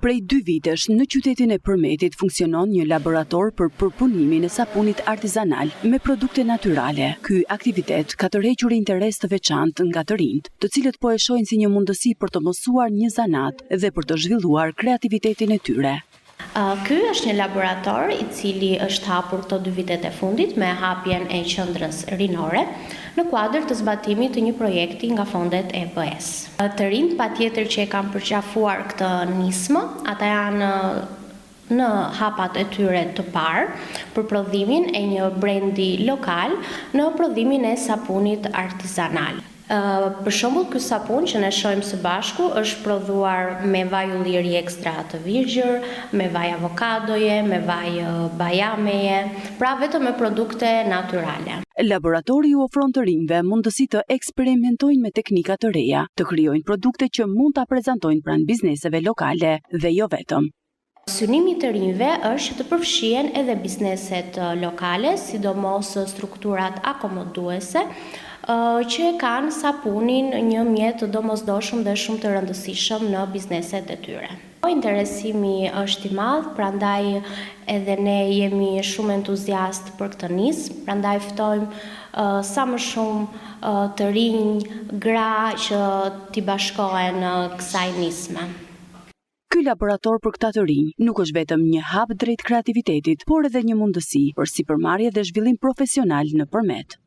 Prej 2 vitesh në qytetin e Përmetit funksionon një laborator për përpunimin e sapunit artizanal me produkte natyrale. Ky aktivitet ka tërhequr interes të veçantë nga të rinjt, të cilët po e shohin si një mundësi për të mësuar një zanat dhe për të zhvilluar kreativitetin e tyre. Ky është një laborator i cili është hapur këto 2 vitet e fundit me hapjen e qendrës rinore në kuadër të zbatimit të një projekti nga fondet e EBS. Të rinjt patjetër që e kanë përqafuar këtë nismë, ata janë në hapat e tyre të parë për prodhimin e një brendi lokal në prodhimin e sapunit artizanal. Për shembull, ky sapun që ne shohim së bashku është prodhuar me vaj ulliri ekstra të virgjër, me vaj avokadoje, me vaj bajameje, pra vetëm me produkte natyrale. Laboratori u ofron të rinjve mundësi të eksperimentojnë me teknika të reja, të krijojnë produkte që mund ta prezantojnë pranë bizneseve lokale dhe jo vetëm. Synimi të rinjve është që të përfshihen edhe bizneset lokale, sidomos strukturat akomoduese, që kanë sapunin një mjet domosdoshëm dhe shumë të rëndësishëm në bizneset e tyre. Interesimi është i madh, prandaj edhe ne jemi shumë entuziast për këtë nismë, prandaj ftojmë sa më shumë të rinj, gra që t'i bashkohen kësaj nisme. Ky laborator për këta të rinj nuk është vetëm një hap drejt kreativitetit, por edhe një mundësi për sipërmarrje dhe zhvillim profesional në Përmet.